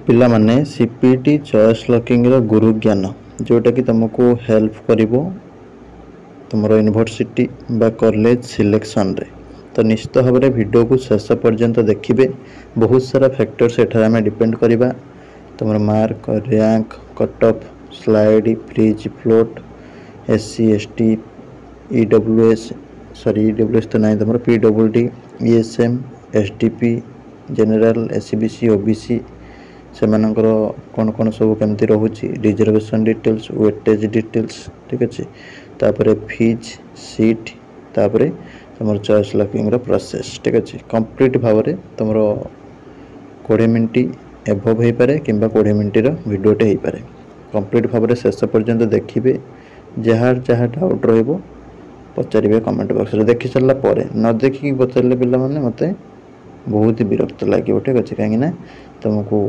पिला माने CPT choice locking रो गुरु ज्ञान जोटा कि तुमको हेल्प करिवो तुमरो यूनिवर्सिटी बा कॉलेज सिलेक्शन रे। तो निश्चित भाव में वीडियो को शेष पर्यंत देखिए। बहुत सारा फैक्टर्स एठार डिपेंड करिबा तुमरो mark rank cut off slide freeze float SC ST EWS तो नहीं तुम PWD ESM SDP general SCBC OBC से कौन कौन सब केमती रोचे रिजर्वेशन डिटेल्स वेटेज डिटेल्स ठीक अच्छे तापर फीज सीट तापर तुम चॉइस लॉकिंग रो प्रोसेस ठीक अच्छे कंप्लीट भाव में तुम 20 मिनट एभव हो पारे कि 20 मिनट भिडियोटे हो पारे। कंप्लीट भाव में शेष पर्यंत देखिए। जार जहाँ डाउट रो पचारे कमेंट बॉक्स रे देखी सारा पर न देखिकी पचारे पिला माने मते बहुत ही विरक्त लगे ठीक अच्छे कहीं तुमको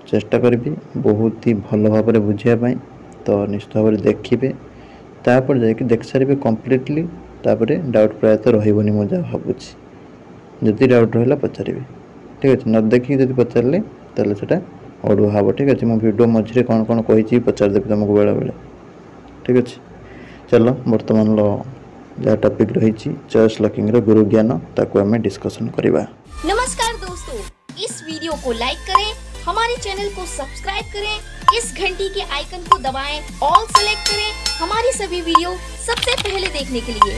चेष्टा करी बहुत ही भल भाव में बुझापी। तो निश्चित भाव में देखिए तापर जाकि देख सारे कम्प्लीटली तापर डाउट प्राय तो रही मुझे भावुँ जदि डाउट रहा पचारे ठीक अच्छे न देखिए जब पचारे तेल से अड़ुआ हम ठीक अच्छे मो वीडियो मझे कौन कौन कही पचारदेवी तुमको बेले बेले ठीक अच्छे। चलो बर्तमान जहाँ टॉपिक रही चॉइस लॉकिंग रो गुरु ज्ञान ताको हमें डिस्कशन करवा। नमस्कार दोस्तों, इस वीडियो को लाइक करें, हमारे चैनल को सब्सक्राइब करें, इस घंटी के आइकन को दबाएं, ऑल सेलेक्ट करें हमारी सभी वीडियो सबसे पहले देखने के लिए।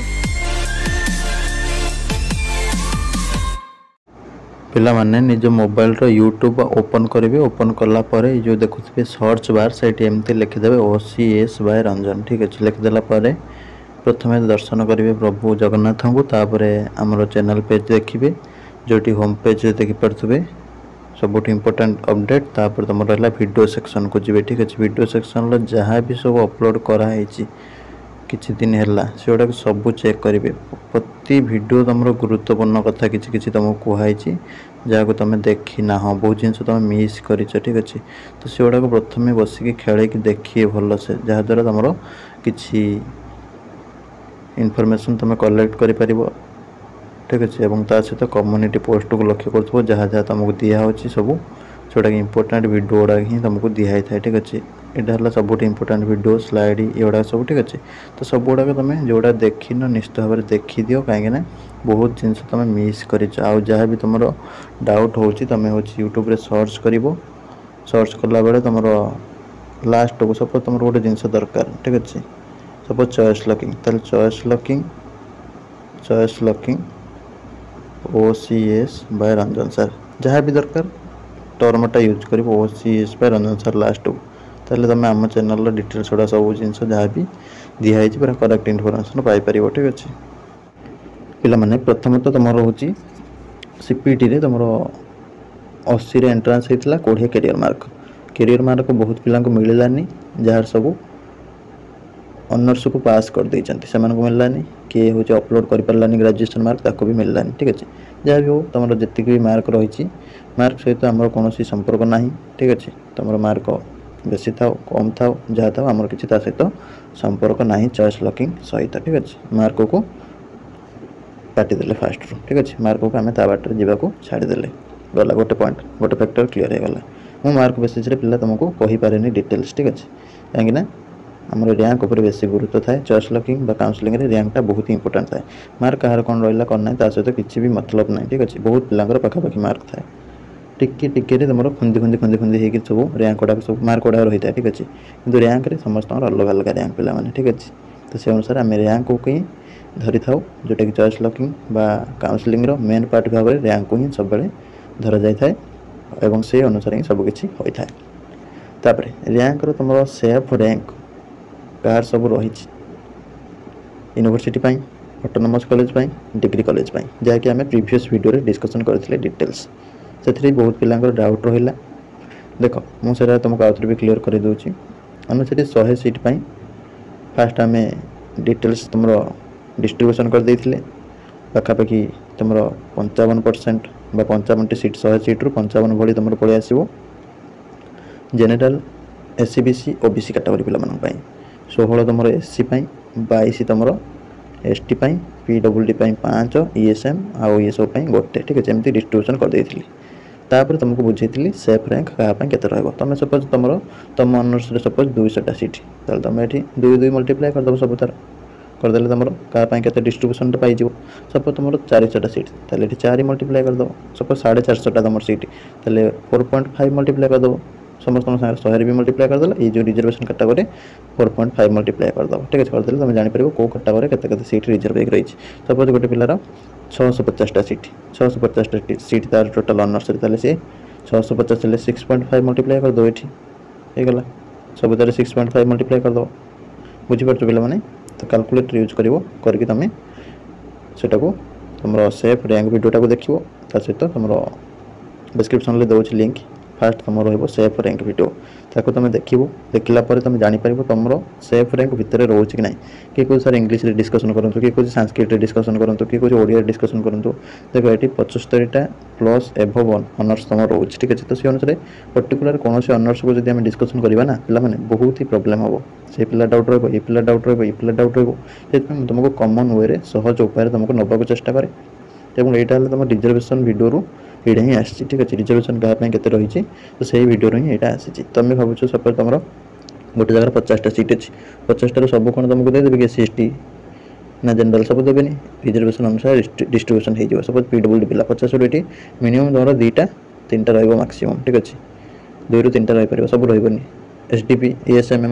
पिला माने निज मोबाइल रो यूट्यूब ओपन करेंगे। ओपन कला पर जो देखुए सर्च बार से एमती लिखिदेवे OCS बाय रंजन ठीक अच्छे लिखिदेला प्रथमे दर्शन करेंगे प्रभु जगन्नाथ को तापर आमर चैनल पेज देखिए जोटी होम पेज देखिपे सबुठ इम्पोर्टेंट अपडेट तापर तुम रहा वीडियो सेक्शन को जी ठीक अच्छे। वीडियो सेक्शन जहाँ भी सब अपलोड कराई किछि दिन है से सब चेक करेंगे। प्रति वीडियो तुम गुरुत्वपूर्ण कथा कि तुमको कहुई जहाँ तुम देखी ना हाँ बहुत जिन तुम मिस कर ठीक अच्छे। तो से गुड़ाक प्रथम बसिक खेल देखिए भल से जहाद्वारा तुम कि इनफॉरमेशन तुम कलेक्ट कर ठीक अच्छे। और ता सहित कम्युनिटी पोस्ट को लक्ष्य कर जहाँ जहाँ तुमको दिखाई सब जोटा कि इंपोर्टेंट वीडियो गुड़ा ही तुमको दिखाई था ठीक अच्छे। यहाँ है सब इंपोर्टेंट वीडियो स्लाइड ये सब ठीक अच्छे। तो सब गुड़ाक तुम जोड़ा देख न निश्चित भाव में देखीदि कहीं बहुत जिन तुम मिस कर जहाँ भी तुम डाउट हो तुम यूट्यूब रे सर्च कर सर्च कला बेले तुम लास्ट को सपोज तुम गोटे जिन दरकार ठीक अच्छे suppose choice locking choice locking OCS by Ranjan sir जहाँ भी दरकार टर्मटा यूज कर OCS by Ranjan sir last को ताले तुम आम चैनल डिटेल्स गुड़ा सब जिन जहाँ भी दिखाई पूरा करेक्ट इनफॉरमेशन पाइपर ठीक अच्छे। पिला माने प्रथम तो तुम रोचे सीपीटी रे तुम 80 रे एंट्रांस होता 20 कैरियर मार्क बहुत पिला मिललानी जार सब ऑनर्स को पास कर देते से मिललानी किए हूँ अपलोड कर पारानी ग्रेजुएशन मार्क ताको भी मिललानी ठीक अच्छे। जहाँ भी हो तुम जी भी मार्क रही मार्क सहित आमर कौन संपर्क ना ठीक अच्छे। तुम मार्क बेसी था कम था जहाँ था आमर किसी सहित संपर्क ना चॉइस लॉकिंग सहित ठीक अच्छे। मार्क को काटिदेले फास्ट रू ठीक अच्छे। मार्क को आम ता बाटर जावाक छाड़ीदे गला गोटे पॉइंट गोटे फैक्टर क्लीयर हो गला। मो मार्क बेसिस पिला तुमको कहीपे डिटेल्स ठीक अच्छे कहीं आमर रैंक उपर बेसी गुरुत्व थाए चॉइस लॉकिंग काउंसलिंग रे रैंकटा बहुत इंपोर्टेंट थाए। मार्क कहार कौन रहा कौन ना सहित किसी भी मतलब ना ठीक अच्छे। बहुत पिलांकर पाखापाखि मार्क थाए टिके टिके तुम खुंदी खुंदी खुंदी खुंदी हो सब रैंक गुड़ा सब मार्क गुड़ा रही है ठीक अच्छे। किंतु रैंक रे समस्त अलग अलग रैंक पिला माने ठीक अच्छे। तो से अनुसार आम रैंक को ही धरी था जोटा कि चॉइस लॉकिंग काउंसलिंग रो मेन पार्ट भाव में रैंक को ही सब धरा जाए और से अनुसार ही सबकि होता है। तापर रैंक तुम सेफ रैंक कहार सब रही university autonomous college degree college जहाँकि आम प्रीवियस वीडियो रे डिस्कशन करथिले डिटेल्स से बहुत पिलांकर डाउट रहा। देख मुझे तुमको आउथरे भी क्लीयर कर दूची अनुसार 100 सीट फास्ट आम डिटेल्स तुम डिस्ट्रीब्यूशन कर देथिले पाखापाखि तुम 55% 55 सीट 100 सीट्रु 55 भली तुम पलि आसो जेनेराल एससीबीसी ओबीसी कैटेगरी पिला 16 तुम एससी 22 तुम एसटी पीडब्ल्यूडी 5 ईएसएम आउ ये सब गोटे ठीक है एमती डिस्ट्रीब्यूशन कर देथिली। तापर तुमको बुझेइली सेफ रैंक क्या केते रहबो तुम सपोज तुम ऑनर्स रे सपोज 200 टा सीट ताल तुम एठी 2 2 मल्टीप्लाई कर दबो सब तार कर देले तुम क्या केते डिस्ट्रीब्यूशन रे पाई जिवो सपोज तुम 400 टा सीट ताले एठी 4 मल्टीप्लाई कर दबो सपोज 450 टा तुम सीट ताले 4.5 मल्टीप्लाई कर दबो समस्त संगे 100 भी मल्टीप्लाई कर देला ये जो रिजर्वेशन कैटेगरी 4.5 मल्टीप्लाई कर दबो ठीक है कर देले तुम जानि परिबो को कैटेगरी केते केते सीट रिजर्व हो रही सपोज गोटे पिलार 650 टा सीट 650 टा सीट तार टोटल ऑनर्स रे ताले से 650 ले 6.5 मल्टीप्लाई कर दो एठी हे गला सब तारे 6.5 मल्टीप्लाई कर दो बुझी परछ पिला माने तो कैलकुलेटर यूज करिवो करके तमे सेटा को तुमरो सेफ रैंक वीडियोटा को देखिवो ता सहित तुमरो डिस्क्रिप्शन ले दोछ लिंक फास्ट तुम रही सेफ रैंक वीडियो ताको तुम देखिबो देखला पर तुम जानि परिबो तुमरो सेफ रैंक भितर रोच कि नाही कि कोइ सर इंग्लिश रे डिस्कशन करंतु कि कोइ संस्कृत रे डिस्कशन करंतु कि कोइ ओडिया रे डिस्कशन करंतु देखो एटी 75 टा प्लस एबव ऑनर्स तुम रोच ठीक अछि तो से अनुसार पर्टिकुलर कोन से ऑनर्स को जदी हम डिस्कशन करबा ना पिला माने बहुत ही प्रॉब्लम हो से पिला डाउट रहबो ए पिला डाउट रहबो ए पिला डाउट रहबो सेत तुमको कॉमन वे रे सहज उपाय तुमको नबा को चेष्टा करे एवं एटा हले तुम रिजर्वेशन वीडियो रू एडा ही आसी ठीक अच्छे रिजर्वेशन क्या केते रही तो सही वीडियो ही यहाँ आसी तुम भावुच सपोज तुम गोटे जगह 50 टा सीट अच्छी 50 टार सब कौन तुमको देदेवे कि SC ना जनरल सब देवेनि रिजर्वेशन अनुसार डिस्ट्रीब्यूशन हो सपोज PWD पिला 50 ये मिनिमम तुम 2टा 3टा रही मैक्सीम ठीक अच्छे 2 ରୁ 3टा रही पार सब रही SDP ESM एम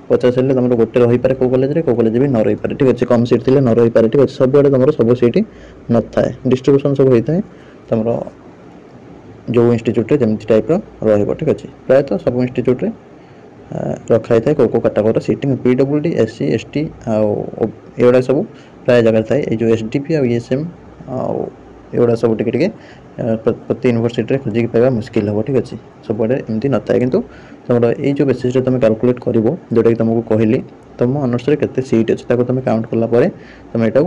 50 हेल्ले तुम गोटे रही पारे को कॉलेज भी न रही पारे ठीक अच्छे कम सीट थी न रही पारे ठीक अच्छे सब आड़े तुम सब सीट न था डिस्ट्रीब्यूशन सब होता है तुम जो इंस्टीट्यूट रे जमी टाइप रही ठीक अच्छे प्रायतः सब इंस्टीट्यूट रे रखाई था को category seating PWD SC ST आउड़ा सब प्राय जगह थाए जो SDP और ESM आउड़ा सब टिके प्रति यूनिवर्सिटी खोजिक पाइबा मुस्किल हम ठीक अच्छे सब आड़े एमती न था किंतु तुम ये जो बेसिस तुम कैलकुलेट कर जोटा कि तुमको कहली तुम ऑनर्स रे केते सीट अच्छे तुम काउंट कला परे तुम एटा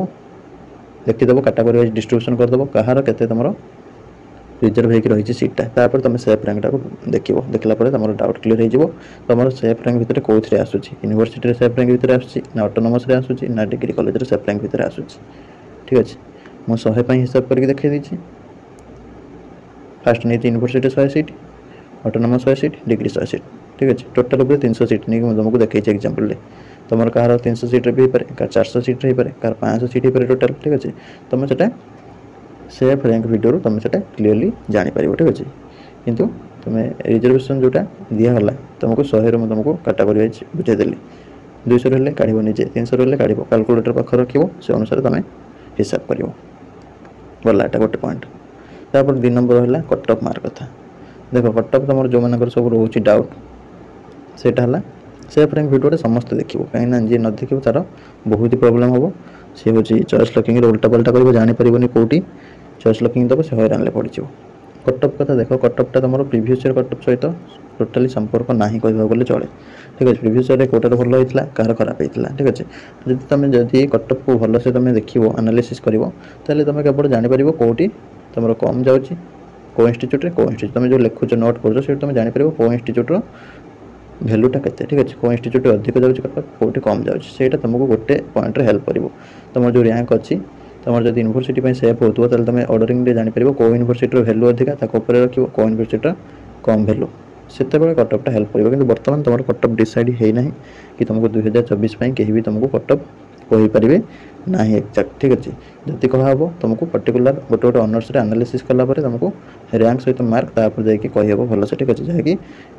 देखीदेव कैटेगरी वाइज डिस्ट्रीब्यूशन करदेव कहार केते तुम रिजर्व होकर रही सीटा तापर तुम सेफ रैंकटा को देखो देखला तुम डाउट क्लीयर हो तुम सेफ रैंक भितर कौन आसूँ यूनिवर्सिटी सेफ रैंक भितर आसूँ ना ऑटोनोमस रे आसूँ ना डिग्री कॉलेज सेफ रैंक भितर आसूँ ठीक अच्छे मुझे 100 हिसाब करके देखा दी फास्ट नहीं university 100 seat autonomous 100 seat degree 100 seat ठीक अच्छे टोटाल ऊपर 300 सीट नहीं तुमको देखी एग्जाम्पल तुम कहार 300 सीट भी पारे कार 400 सीट रही पारे कार 500 सीट ही टोटाल ठीक अच्छे तुम से सेफ रैंक वीडियो तुम से क्लीयरली जापर ठीक अच्छे किंतु तुम रिजर्वेशन जोटा दिगला तुमको 100 रू तुमको कैटेगरी वाइज बुझेदेली 200 हेल्ले काढ़ निजे 300 हेल्ले काढ़ कैलकुलेटर पाखे रख से अनुसार तुम हिसाब कर गला एटा गोटे पॉइंट तापर 2 नंबर है कट ऑफ मार्क कथा देख कट ऑफ तुम जो मानकर सब रोच डाउट सेटा है सेफ रैंक वीडियो समस्त देखिए कहीं जी न देखिए तार बहुत ही प्रॉब्लम हम सी हूँ चॉइस लॉकिंग उल्टा पल्टा कर जापर कौटी चॉइस लॉकिंग दब से हैरान पड़ कट ऑफ कथा देख कट ऑफ तुम प्रीवियस ईयर कट ऑफ सहित टोटाली संपर्क ना कहले चले ठीक अच्छे प्रीवियस ईयर कोटा भल होता कहार खराब होता ठीक अच्छे जब तुम जदि कट ऑफ को भल से तुम देख एनालिसिस कर तुम केवल जापर कौटी तुम कम जाऊँगी को इंस्टीट्यूट तुम जो लिखुच नोट कर तुम जापर को इंस्टीट्यूट भैल्यूटा केते ठीक अच्छे को इंस्टीट्यूट अधिक जाऊँगी कौटी कम जाऊँगी तुमको गोटे पॉइंट हेल्प कर तुम जो रैंक अच्छी तुम जब यूनिवर्सिटी सेफ हो तुम ऑर्डरिंग जापर को यूनिवर्सिटी भैल्यू अधिका रख को यूनिवर्सिटी कम भैल्यू से कट ऑफटा हेल्प कर कि बर्तमान तुम कट ऑफ डिसाइड होना कि तुमको 2024 कहीं भी तुमको कट ऑफ कहींपारे ना एक्जाक्ट ठीक अच्छे जब कहब तुमको पर्टिकुलर गोटे गोटे ऑनर्स रे एनालिसिस कलापर तुमको रैंक सहित मार्क तापर जाकि कहब भल से ठीक अच्छे जहाँकि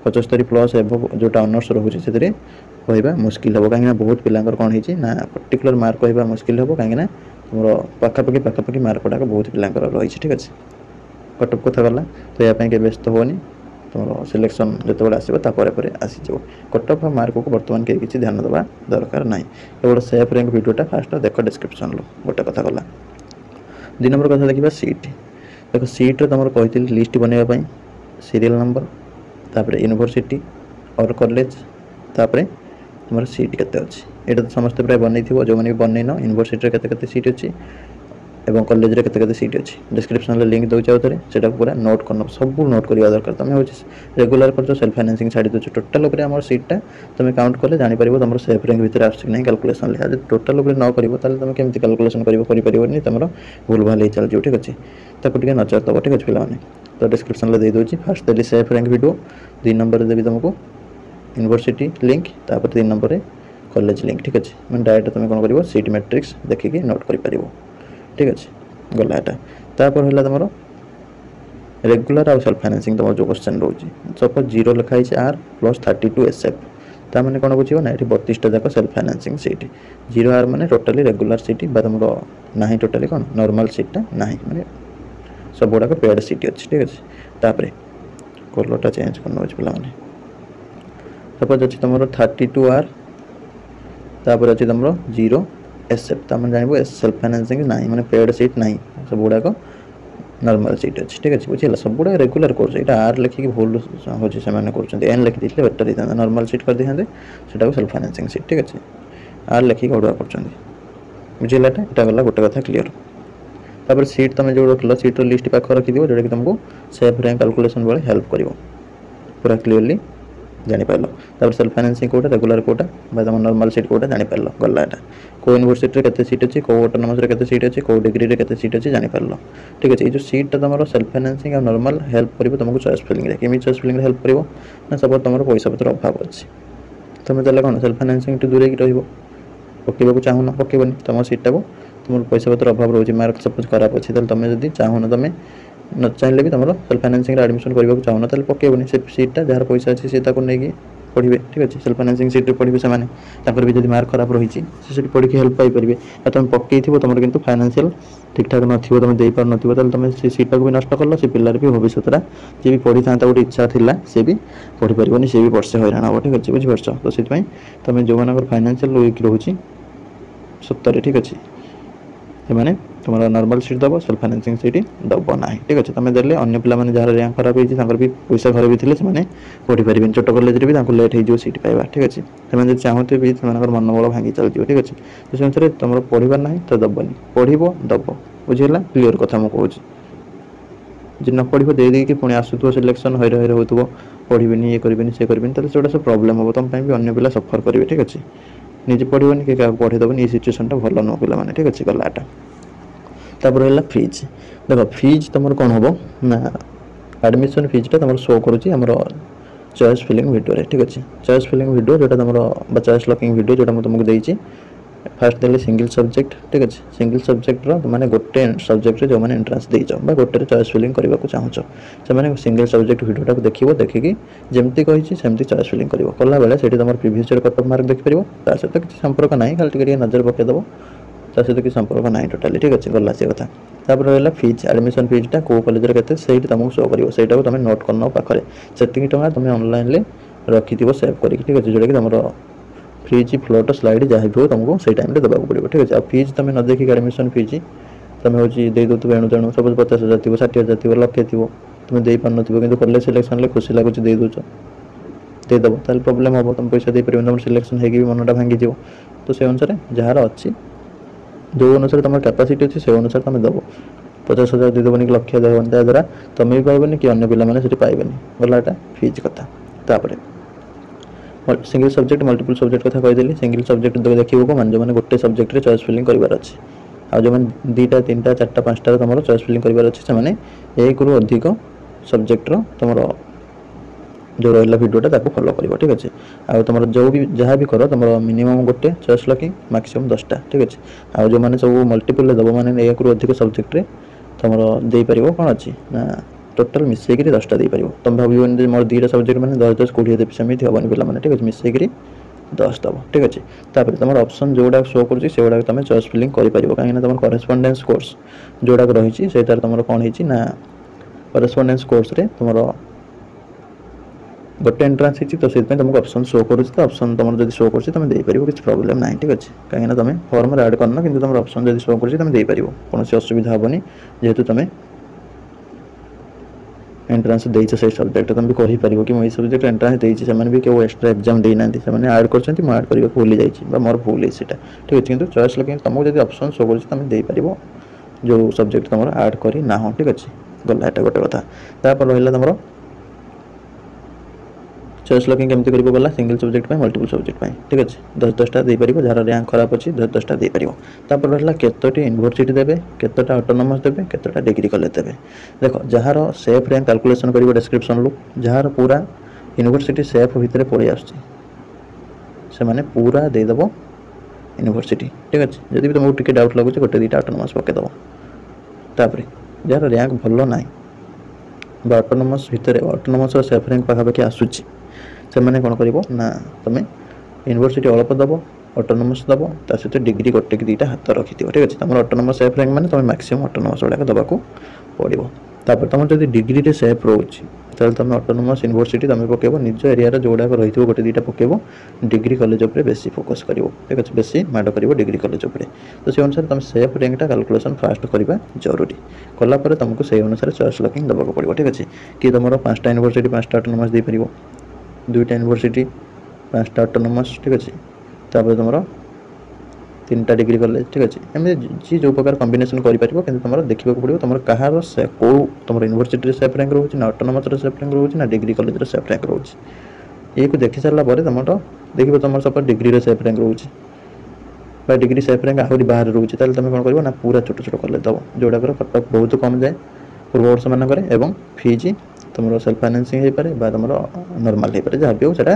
75 प्लस एबव जोटा ऑनर्स रोचे से कहवा मुस्किल हम कहीं बहुत पिलांकर कौन होती ना पर्टिकुलर मार्क कहवा मुस्किल हम कहीं तुम पाखापाखि मार्क गुड़ाक बहुत पिलांकर रही ठीक अच्छे कट ऑफ कथा गला तो यापाई के व्यस्त होनी तुम सिलेक्शन जो आसपर आसीज कट ऑफ मार्क को बर्तमान के किसी ध्यान देवा दरकार ना केवल सेफ रैंक वीडियोटा फास्ट देख डिस्क्रिप्शन लो गोटे कथा गला 2 नंबर कथा देखा सीट देख सीट्रे तुम कही लिस्ट बनवाई सीरियल नंबर तापर यूनिवर्सिटी और कॉलेज तापर तुम सीट केते अच्छी यहाँ तो समस्त प्राय बनई जो मैंने बनईन यूनिवर्सिटी केते सीट अच्छी एवं कॉलेज रे केते सीट अच्छी डिस्क्रिप्शन लिंक दूसरे आउे से पूरा नोट कर सब नोट करवा दरकार तुम हूँ रेगुलर कर सेल्फ फाइनेंसिंग छाड़ी दूसरे टोटाल उपर आम सीटा तुम काउंट कले जापर तुम सेफ रैंक भितर आसूँ कैलकुलेसन लिखा टोटाल उपर न कर तुम केमती कैलकुलेसन कर तुम भूल भाल चलती ठीक अच्छे ताको नजर दब ठीक अच्छे पे तो डिस्क्रिप्शन दे दूँ। फास्ट देली सेफ रैंक वीडियो, 2 नंबर देवी तुमको यूनिवर्सिटी लिंक, तापर 3 नंबर कॉलेज लिंक। ठीक अच्छे मैं डायरेक्ट तुम कौन कर सीट मैट्रिक्स देखिए नोट कर। ठीक अच्छे गला एटा तापर है तुम रेगुलर आउ सेल्फ फाइनेंसिंग तुम जो क्वेश्चन रोज सपोज 0 लिखाई आर प्लस 32 एसएफ ता मैंने कौन बुझे ना ये 32टा जाक सेल्फ फाइनेंसिंग सीट 0 आर मैंने टोटाली रेगुलर सीट तुम ना टोटाली कौन नॉर्मल सीटा ना मैंने सब गुड़ाक पेड सीट अच्छे। ठीक अच्छे तापर कलरटा चेंज कर पे सपोज अच्छे तुम 32 आर तापर अच्छे तुम 0 एसएफ ता मैंने जानव सेल्फ फाइनेंसिंग ना मैंने पेड सीट ना सब गुड़ाक नॉर्मल सीट अच्छे। ठीक अच्छे बुझे सब गुड़ा रेगुलर कोर्स यहाँ आर लिखिक भूल हो एन लिखी देते बेटर होता है नॉर्मल सीट कर दिखाते से सेल्फ फाइनेंसिंग सीट। ठीक अच्छे आर लिखिक अड़ुआ कर बुझेगा यहाँ गला गोटे कथा क्लीयर। तापर सीट तुम जो रख सीट्र लिस्ट पाख रखी जोटा कि तुमको सेफ रैंक कैलकुलेशन बेले हेल्प कर पूरा क्लीयरली जापर। तापर self financing quota regular quota तुम नॉर्मल सीट कोटा जापर गला यहाँ को यूनिवर्सिटी केते सीट अच्छी को ऑटोनोमस केते सीट अच्छी को डिग्री केते सीट अच्छी जापर। ठीक अच्छे ये सीटा तुम सेल्फ फाइनेंसिंग और नॉर्मल हेल्प कर तुमको चॉइस फिलिंग केमी चॉइस फिलिंग हेल्प कर ना सपोज तुम पैसा पत्र अभाव अच्छे तुम चल कौन सेल्फ फाइनेंसिंग दूरे पकेबा चाहून पकेबनी तुम सीटा को तुम पैसा पत्र अभाव रोचे मार्क सपोज खराब अच्छे तुम जब चाहून तुम न चाहिए भी तुम सेल्फ फाइनेंसिंग एडमिशन करने को चाहूना तो पकेबनी से सीटा जार पैसा अच्छे से नहीं पढ़े। ठीक अच्छे सेल्फ फाइनेंसिंग सीट पढ़े से भी जब मार्क खराब रही पढ़ी हेल्प पाइपर तुम पकई तुम कि फाइनेंशियल ठीक ठाक नथिबो तुम दे पार नथिबो तो तुम से सीटा को भी नष्ट कल से पिलार भी भविष्यटा जी भी पढ़ी था गोटे इच्छा थिला से भी पढ़ी पारबनी से भी वर्षे हैरान हम। ठीक अच्छे बुझीपार तो से तुम जो मान फाइनेंशियल वीक रोचे सत्तर। ठीक अच्छे से तुम नॉर्मल सीट दब सेल्फ फाइनेंसिंग सीट दब ना। ठीक अच्छे तुम देले अन्य पिला जहाँ रैंक खराब होती भी पैसा घर भी थे पढ़ी पारे छोट कॉलेज भी लेट हो सीट पाइबा। ठीक अच्छे से चाहते भी मनोबल भांगी चलती। ठीक अच्छे तो से अनुसार तुम पढ़ार ना तो दबनी पढ़ दब बुझेगा क्लीयर कथा मुझे कहूँ जी न पढ़ दे पुणी आसुव सिलेक्शन हैर हैर हो पढ़ी ये करें से करें तो सब प्रोब्लेम हम तुम भी अन्य पिला सफर करेंगे। ठीक अच्छे निजे पढ़नी कि क्या पढ़ेदेवनी ये सिचुएसनटा भल नुह पे। ठीक अच्छे गलाटा तापर है फीज देख फीज तुम कौन हम ना एडमिशन फीजटा तुम शो करुँची आम चॉइस फिलिंग वीडियो। ठीक अच्छे चॉइस फिलिंग वीडियो जोटा तुम चॉइस लॉकिंग वीडियो जोटा मुझे तुमको देती फास्ट देली सिंगल सब्जेक्ट। ठीक अच्छे सिंगल सब्जेक्टर मैंने गोटे सब्जेक्ट जो मैंने एंट्रांस देच गोटे चॉइस फिलिंग करने को चाहूँ से सिंगल सब्जेक्ट वीडियोटा देखिए देखिकी जमती कही सेमती चॉइस फिलिंग कला बेले से तुम previous year cut off mark देखिपर ता सहित किसी संपर्क ना खाली टे नजर पकईदेव ता सहित किसी संपर्क ना टोटाली। ठीक अच्छे गला से कथा तापर रहा फीज एडमिशन फीजटा कौ कॉलेज के तुमको शो कर तुम नोट करना पाखे से तुम ऑनलाइन रखी सेव कर। ठीक अच्छे जोटा कि तुम फीज फ्लोट स्लाइड जहाँ भी हो तुमको से टाइम देवाक पड़ो। ठीक अच्छे फीज तुम न देखिए एडमिशन फीज तुम हूँ दे दो एणु तेणु सब 50,000 थी 60,000 थी लक्षे थी तुम दे पार कि कॉलेज सिलेक्शन खुशी लगुच दे दौच देदेव तो प्रोब्लेम हम तुम पैसा दे पार तुम सिलेक्शन होगी मनटा भांगी तो से अनुसार जार अच्छी जो अनुसार तुम कैपेसिटी अच्छी से अनुसार तुम दब 50,000 देदेवनी कि लक्ष्य देवनी द्वारा तुम भी पाइबनी कि अन्य पे पाइबनी गलाटा फीज कथा। तापर सिंगल सब्जेक्ट मल्टीपल सब्जेक्ट कथा कहीदेली सिंगल सब्जेक्ट देखिए को मान जो मैंने गोटे सब्जेक्ट रे चॉइस फिलिंग करार अच्छे आ जो मैंने 2टा 3टा 4टा 5टा तुम चॉइस फिलिंग करार अच्छे से एक रु अधिक सब्जेक्ट तुम जो रहा भिडियोटा फॉलो कर। ठीक अच्छे आ तुम जो भी जहाँ भी कर तुम मिनिमम गोटे चॉइस लॉकिंग मैक्सिमम 10टा। ठीक अच्छे आ जो मैंने सब मल्टीपल दब मैंने एक रु अधिक सब्जेक्ट तुम दे पार कौन अच्छी ना टोटाल मिसेक 10टा दे पार तुम भाव मोर 2टा सब्जेक्ट मैंने 10 10 20 देवी सेमती हेनी पे। ठीक अच्छे मिसेक 10 दब। ठीक अच्छे तापर तुम ऑप्शन जोड़ा शो कर तुम चॉइस फिलिंग कर कहीं तुम करेस्पोंडेंस कोर्स जोड़ा रही से तुम कौन है करेस्पोंडेंस कोर्स रे तुम गोटे एंट्रांस तो से तुमको ऑप्शन शो कर ऑप्शन तुम जब शो कर तुम दे पार किसी प्रोब्लेम ना। ठीक अच्छे कहीं तुम फॉर्म ऐड करना कि तुम ऑप्शन जब शो कर तुम दे पार कौन असुविधा हेनी जेहेतु तुम एंट्रांस देच से सब्जेक्ट तुम भी कहीपर कि मुझे सब्जेक्ट एंट्रांस देती से भी क्यों एक्सट्रा एग्जाम देना से ऐड कर ऐड करने भूली जाइए मोर भूल है ठीक अच्छे किंतु चॉइस लॉकिंग तुमको जब ऑप्शन शो कर तुम दे पार जो सब्जेक्ट तुम ऐड कर ना। ठीक अच्छे गला यहाँ गोटे कथा तापर रहा तुम चॉइस लॉकिंग केमती करिवो गला सिंगल सब्जेक्ट पे मल्टीपल सब्जेक्ट पे ठीक अछि 10-10टा दे परिवो जार रैंक खराब अछि 10-10टा दे परिवो तापर रहला केतोटी यूनिवर्सिटी देबे केतोटा ऑटोनोमस देबे केतोटा डिग्री कॉलेज देबे देखो जार सेफ रैंक कैलकुलेशन करिवो डिस्क्रिप्शन लु जार पूरा यूनिवर्सिटी सेफ भितर पळि आछी से माने पूरा दे दबो यूनिवर्सिटी ठीक अछि जदि भी तुमको टिके डाउट लागुछ गोटे दीटा ऑटोनोमस पके दबो तापर जार रैंक भलो नाही बा ऑटोनोमस भितर ऑटोनोमस सेफ रैंक पाखा पाखी आसुची से माने कोन करिवो ना तमे यूनिवर्सिटी अल्प दबो ऑटोनोमस दबो ता सहित डिग्री गोटे कि दीटा हाथ रखि दियो ठीक अछि तमर ऑटोनोमस सेफ रैंक माने तमे मैक्सिमम ऑटोनोमस वाला दबाको पड़िवो तापर तमर जदि डिग्री रे सेफ रहउची ताल तमे ऑटोनोमस यूनिवर्सिटी तमे पकेबो निज एरिया रे जोडा रहिथिबो गोटे दीटा पकेबो डिग्री कॉलेज ऊपर बेसी फोकस करिवो ठीक अछि बेसी माड करिवो डिग्री कॉलेज ऊपर तो से अनुसार तमे सेफ रैंक ता कैलकुलेशन फास्ट करबा जरूरी कला पर तुमको से अनुसार चॉइस लॉकिंग दबाको पड़िवो ठीक अछि कि तमरो 5टा यूनिवर्सिटी 5टा ऑटोनोमस दे परिवो 2टा यूनिवर्सिटी 5टा ऑटोनोमस ठीक अछि तापर तमरो 3टा डिग्री कॉलेज ठीक अछि एमे जी जो प्रकार कॉम्बिनेशन करि परिवो किंतु तमरो देखिबो पड़िवो तमरो कहार से को तमरो यूनिवर्सिटी रे सेफ रैंक रहउची ना ऑटोनोमस रे सेफ रैंक रहउची ना डिग्री कॉलेज रे सेफ रैंक रहउची एक देखि सरला परे तमरो देखिबो तमरो सब डिग्री रे सेफ रैंक रहउची बा डिग्री सेफ रैंक आहुरी बाहर रहउची ताले तमे कोन करिवो ना पूरा छोट छोट कॉलेज दबो जोडा कर कटअप बहुत कम जाए पूर्व वर्ष मान करे एवं फीजी तुमरो सेल्फ फाइनेंसिंग हे पारे बा तुमरो नॉर्मल हे पारे जा भी हो सेटा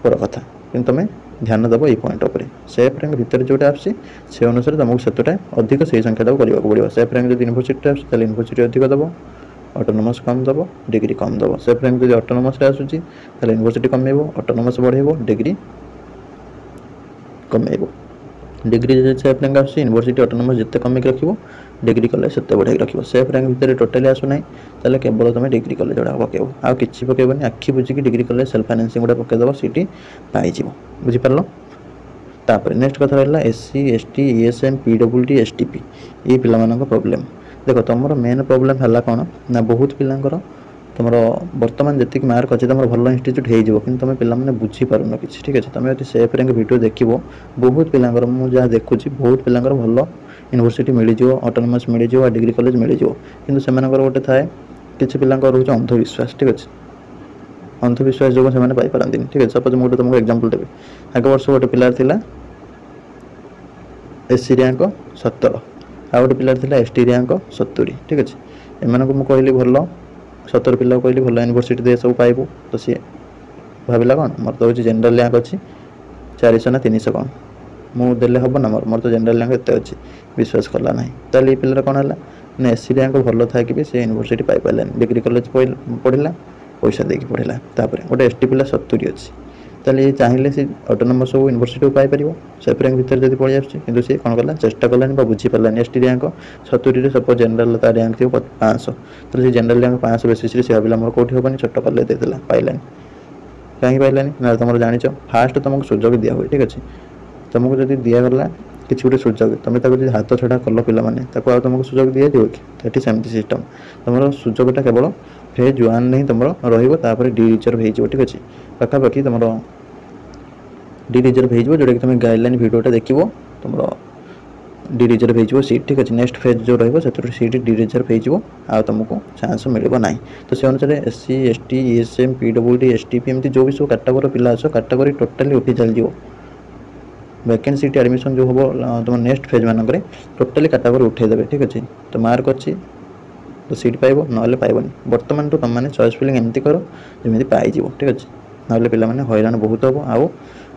पर कथा किंतु तमे ध्यान दबो ए पॉइंट ऊपर सेफ रैंक भीतर जोटा आसी से अनुसार तुमको सेतटा अधिक सही संख्या दबो करिवा पड़िबो सेफ रैंक जदि यूनिवर्सिटी आसी ताले यूनिवर्सिटी अधिक दबो ऑटोनोमस कम दबो डिग्री कम दबो सेफ रैंक जदि ऑटोनोमस रे आसुची ताले यूनिवर्सिटी कमेबो ऑटोनोमस बढ़ेबो डिग्री कमेबो डिग्री जदि सेफ रैंक आसी यूनिवर्सिटी ऑटोनोमस जत्ते कमे के रखिबो डिग्री कॉलेज सेते बढ़े रखिबो सेफ रैंक भीतर टोटली आसु नै ताले केवल तमे डिग्री कॉलेज जोडा पकेबो आ किछि पकेबोनी आखि बुझी कि डिग्री कॉलेज सेल्फ फाइनेंसिंग जोडा पके दबो सिटी पाई जिवो बुझी परलो तापर नेक्स्ट कथा रहला SC ST ESM PWD STP ए पिला मानक प्रॉब्लम देखो तमरो मेन प्रॉब्लम हला कोन ना बहुत पिलांकर तमरो वर्तमान जतिक मार्क अछि तमरो भलो इंस्टीट्यूट हे जिवो किंतु तमे पिला माने बुझी पारुनो किछि ठीक अछि तमे यदि सेफ रैंक वीडियो देखिबो बहुत पिलांकर मु जा देखुछि बहुत पिलांकर भलो यूनिवर्सिटी मिली जिवो ऑटोनोमस मिली जिवो डिग्री कॉलेज मिली जिवो किंतु सेमानकर गोटे थाए किछि पिलांकर रहउछ अंधविश्वास ठीक अछि अंधविश्वास जो से माने पाई पारंदिन ठीक अछि सपोज मु तुमको एग्जांपल देबे आगे वर्ष गोटे पिला थिला एससी रैंक 17 आ गोटे पिला थिला एसटी रैंक 70 ठीक अछि एमानको मु कहली भलो 17 पिला कहली भलो यूनिवर्सिटी दे सब पाइबो तो सी भाबिला कोन मोर तो जनरल रैंक अछि 400 ना 300 कोन मु देले हबो ना मोर तो जनरल रैंक एते अछि विश्वास करला नाही ताली पिलर कोन हला ने एससी रैंक भलो था कि से यूनिवर्सिटी पाई पालन डिग्री कॉलेज पढिला पैसा देकी पढिला तापर गोटे एसटी पिला 70 अछि ताली चाहिले से ऑटोनोमस यूनिवर्सिटी पाई परिबो सेफ रैंक भीतर जदी पळि आछी किंतु से कोन करला चेष्टा करलानी बा बुझी परलानी एसटी रैंक 70 रे सपोज जनरल ता रैंक थियो 500 तो से जनरल रैंक 500 बेसिस रे से भाबिला मोर कोठी होबनी छोट कॉलेज दे देला पाइलानी काहे पाइलानी ना तमरो जानिचो फास्ट तुमको सुजोग दिया होय ठीक अछि तुमको जदी दिया गला किछि उडे सुजोग तमे ताको जदी हाथ छडा करलो पिला माने ताको आ तुमको सुजोग दिया दियो कि एटी सेमती सिस्टम तमरो सुजोगटा केवल फेज 1 नहीं तमरो रहिबो तापर डी रिजर्व हे जिवो ठीक अछि पाखा पाखी तमरो डी रिजर्व हे जिवो जोडे कि तमे गाइडलाइन वीडियोटा देखिबो तमरो डी रिजर्व हे जिवो सीट ठीक अछि नेक्स्ट फेज जो रहिबो सेतर सीट डी रिजर्व हे जिवो आ तुमको चांस मिलबो नाही तो से अनुसार SC ST ESM PWD STP एमती जो भी सो कैटेगरी पिला आछो कैटेगरी टोटली उठी चल जिवो वैकेंसी एडमिशन जो होबो तुम नेक्स्ट फेज मानकरे टोटली कैटेगरी उठे देबे ठीक अछि तो मार्क अछि तो सीट पाइबो नले पाइबोनी वर्तमान तो तुम माने चॉइस फिलिंग एमती करो जेमिति पाइ जिवो ठीक अछि नले पिला माने हैरान बहुत होबो आउ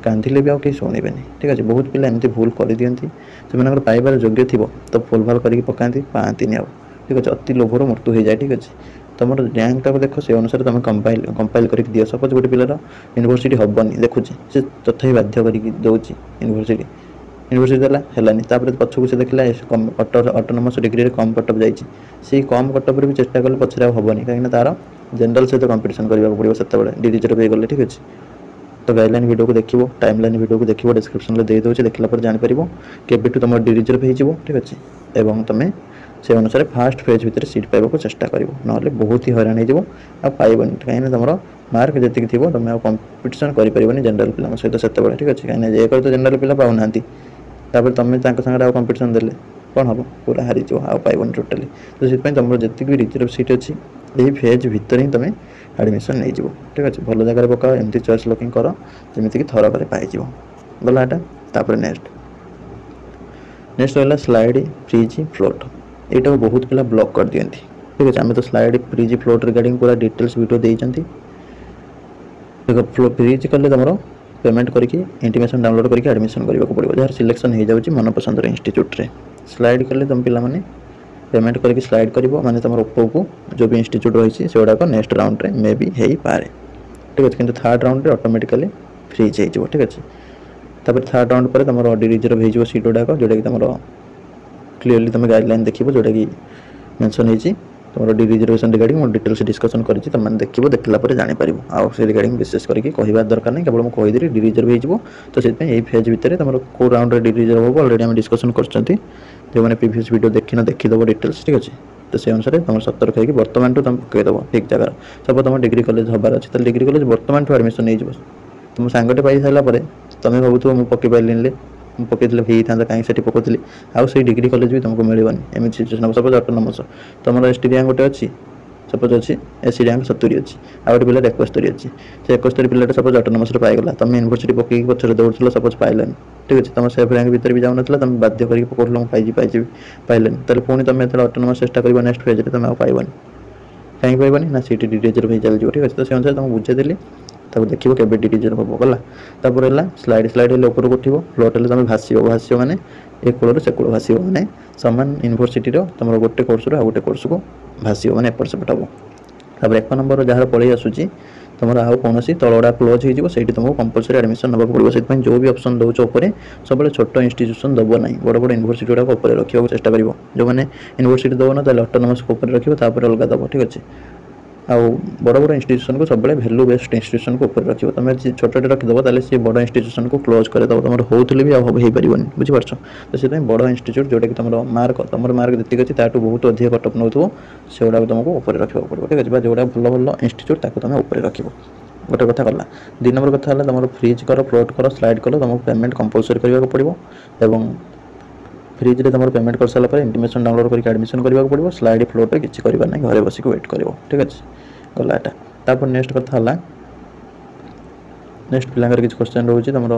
कांथिले भी आउ के सुनिबेनी ठीक अछि बहुत पिला एमती भूल करि दियंती से मानकर पाइबार योग्य थिबो तो फुल भाल करिक पकांती पांतीनी आउ ठीक अछि अति लोभर मृत्यु हे जाय ठीक अछि तमर रैंक टाको देखो से अनुसार तुम कंपाइल करके दियो सपोज गोटे पिलार यूनिवर्सिटी हबनी देखुची से तथापि बाध्य करके दउची यूनिवर्सिटी देला हेलानी तापर पछकु से देखला ऑटोनोमस डिग्री रे कम कटअप जाईची से कम कटअप रे भी चेष्टा करले पछरा हबनी काहे ना तार जनरल से तो कंपटीशन करबा पड़िबो सेते बेले डी रिजर्व हे गले ठीक अछि तो गाइडलाइन वीडियो को देखिबो टाइमलाइन वीडियो को देखिबो डिस्क्रिप्शन ले दे दोचे देखला पर जानि परिबो केबेटु तमर डी रिजर्व हे जिवो ठीक अछि एवं तमे से अनुसार फास्ट फेज भीतर सीट पाइबा को चेष्टा करिवो नले बहुत ही हैरान हे जिवो आ पाइबनी काहे ना तमरो मार्क जतिक थिबो तमे आ कंपटीशन करि परिबनी जनरल पिला सहित सेते बेले ठीक अछि काहे ना जे कर तो जनरल पिला पाउ नांती तापर तमे तांक संगडा कंपटीशन देले कोन हबो पूरा हारि जिवो आ पाइबनी टोटली तो सित पय तमरो जतिक भी रिजर्व सीट अछि एही फेज भीतर ही तमे एडमिशन नहीं जीवो ठीक अच्छे भल जगह पकाओ एमती चॉइस लॉकिंग कर जमीक थरक पाई गला एटा तापर नेक्स्ट रहा स्लाइड फ्रीज फ्लोट यहाँ बहुत पिला ब्लॉक कर दियंती ठीक अच्छे आम तो स्लाइड फ्रीज फ्लोट रिगार्डिंग पूरा डिटेल्स वीडियो देती फ्रीज कले तुम पेमेंट करके इंटीमेशन डाउनलोड करके एडमिशन करने को पड़ो जार सिलेक्शन हो जाए मन पसंद इंस्टीट्यूट रे स्लाइड कले तुम पे पेमेंट करके स्लाइड कर माने तुम ऊपर को जो भी इंस्टीट्यूट रही है गुड़ाक नेक्स्ट राउंड में मे भी हो पाए ठीक अच्छे किंतु थर्ड राउंड में ऑटोमेटिकली फ्रीज हो ठीक अच्छे तापर थर्ड राउंड पर तुम ऑडी रिजर्व हो सीट गुड़ाक जोटा कि तुम क्लीयरली तुम गाइडलाइन देखो जोटा कि मेंशन होती तुम डी रिजर्वेशन रिगार्डिंग मैं डिटेल्स डिस्कसन कर तुम देखो देखला जापर आउ से रिगार्डिंग विशेष करके कहबार दरकार नहीं केवल मुझे कहीदेली डी रिजर्व हो तो से फेज भितर तुम कौ राउंड डी रिजर्व हो अलरेडी आम डिस्कसन कर जो मैंने प्रीवियस वीडियो देखना देखीदेव डिटेल्स ठीक अच्छे तो से अनुसार तुम सतर्क होगी बर्तमान तुम पकईदेव ठीक जगह सब तुम डिग्री कॉलेज हबार अच्छे तो डिग्री कॉलेज बर्तमान एडमिशन नहीं तुम सांगटे पाई सारापर तुम भावुव मुझे पकई पारे पकईले होता कहीं से पकौली आउ से डिग्री कॉलेज भी तुमको मिलनी एमती सिचुएसन सपोज ऑटोनोमस तुम एस टी रैंक गोटे अच्छी सपोज अच्छी एससी रैंक 70 अच्छी आ गए पिला 71 अच्छी से 71 पिलाटा सपोज ऑटोनोमस पाईगला तुम यूनिवर्सिटी पकई पचर दौड़ सपोज पाइलानी ठीक अच्छे तुम सेफ रैंक भर भी जाऊन तुम बाध्य करके पकड़ पाई पाइलानी तेल पुणी तुम जो ऑटोनोमस चेष्टा कर नेक्स्ट फेज तुम पाइबनी कहीं पाइबनी ना सीट डी रिजर्व चल ठीक अच्छे तो से अनुसार तुमको बुझेदेली तब देखो के डी रिजर्व हम गला तापर है स्लाइड स्लाइड ऊपर को उठो फ्लोट है तुम भाष्य मैंने ए कूल से कूल भाष्य मैंने सामान यूनिवर्सिटी तुम गोटे कोर्स रू गोटे कोर्स को भाष्य मैंने एपट सेपट हम तापर 1 नंबर जहाँ पलि आसूँ तुम आउ कौन तलगुड़ा क्लोज हो तुमको कंपलसरी एडमिशन नाक पड़ो से जो भी ऑप्शन दौर सब छोट इंस्टीट्यूशन दब ना बड़ बड़ यूनिवर्सिटी गुड़ाक रखा चेष्टा कर जो मैंने यूनिवर्सिटी दबना तो ऑटोनोमस रखा अलग दब ठीक अच्छे आउ बड़ बड़ इंस्टीट्यूशन को सब वैल्यू बेस्ड इंस्टीट्यूशन को ऊपर रखियो तुम छोटे रखिदेव ताले सी बड़ इंस्टीट्यूशन को क्लोज करदेव तुम होते भी हो पारन बुझीपार तो से बड़ इंस्टीट्यूट जोटा कि तुम मार्क जी अच्छी ताठू बहुत अधिक कटअप नौ से गुड़ा तुमको ऊपर रखा पड़ो ठीक अच्छे जोड़ा भल भल इंस्टीट्यूट तुम ऊपर रख गोटे कथा गला 2 नंबर कथा है तुम फ्रीज कर फ्लोट कर स्लाइड कर तुमको पेमेंट कंपलसरी करने पड़ो एवं फ्रीज रे तुम पेमेंट कर सारा इंटीमेशन डाउनलोड करके एडमिशन करने पड़ो स्लाइड फ्लोट किसी कर घर बस वेट कर ठीक अच्छे गला एटा तापर नेक्स्ट कथा है नेक्स्ट पिलांकर किसी क्वेश्चन रोचे तुम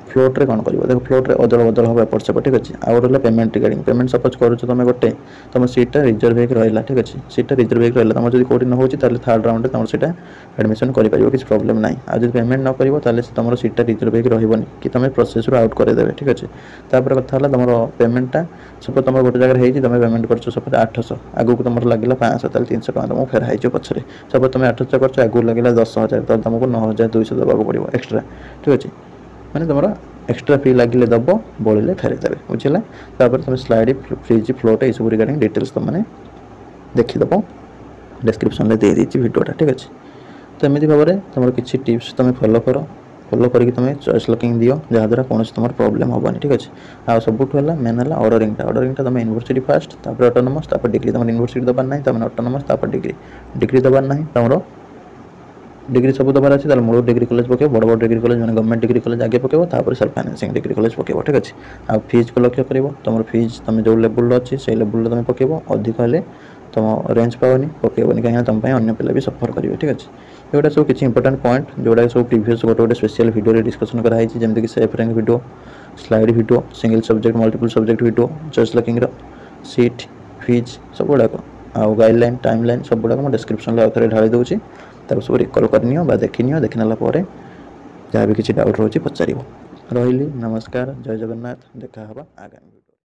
फ्लोट रे कौन कर देखो फ्लोट रे अदल बदल हम एपट सेपट ठीक अच्छे आउ रहा पेमेंट रिगार्डिंग पेमेंट सपोज करुच तुम गोटे तुम सीटा रिजर्व हो रहा ठीक अच्छे सीटा रिजर्व हो रहा तुम जो कौटी न हो थर्ड राउंड में तुम सीटा एडमिशन कर किसी प्रॉब्लम ना आज पेमेंट न कर तुम सीटा रिजर्व हो रही कि तुम प्रोसेस आउट करदे ठीक अच्छे तापर कथा है तुम पेमेंटा सपोज तुम गोटे जगह हो तुम पेमेंट कर सपोज 800 आगू को तुम लगे 500 300 टका तुमको फेराई पछरे सपोज तुम 800 कर आगू लगे 10,000 तो तुमको 9,200 देवाक पड़ो एक्सट्रा ठीक अच्छे मैंने तुम एक्सट्रा फी लगे दब बढ़े फेरेदेवे बुझेगा तापर तुम स्लाइड फ्रीज फ्लोट ये सब रिगार्डिंग डिटेल्स तुमने देखीदेव डिस्क्रिप्शन में दे देती वीडियोटा ठीक अच्छे तो एमती भाव में तुम किसी टिप्स तुम फॉलो करके तुम चॉइस लॉकिंग दियो जहाँद्वारा कौन तुम प्रॉब्लम हेनी ठीक अच्छे आ सब मेन है ऑर्डरिंगटा तुम यूनिवर्सिटी फास्ट तापर ऑटोनोमस तापर डिग्री तुम यूनिवर्सिटी दबार ना तुम ऑटोनोमस तापर डिग्री दबार ना तुम डिग्री सब दबार अच्छे मूल डिग्री कॉलेज पकेब बड़ बड़ डिग्री कॉलेज मैंने गवर्नमेंट डिग्री कॉलेज आगे पकेब तापर सेल्फ फाइनेंसिंग डिग्री कॉलेज पकेब ठीक अच्छे आ फीज को लक्ष्य कर तुम फीज तुम जो लेवल अच्छी से लेवल तुम पकेब अधिक हेल्ले तुम रेंज पाओनी पकेबनी कहीं तुम अन्य पिला भी सफर करेंगे ठीक अच्छे ये सब किसी इंपोर्टेंट पॉइंट जोड़ा सब प्रीवियस गोटे गोटे स्पेशल वीडियो डिस्कसन कराई जमीक safe rank video slide video single subject multiple subject video choice locking seat fees सब गुड़ाक आउ गाइडलाइन टाइमलाइन सब गुड़ाक मैं डिस्क्रिप्शन आउे ढाई दूसरी ताको सब रिकल करनी देखनी देखनेला जहाँ भी किसी डाउट रोचे पचार रही नमस्कार जय जगन्नाथ देखा आगामी।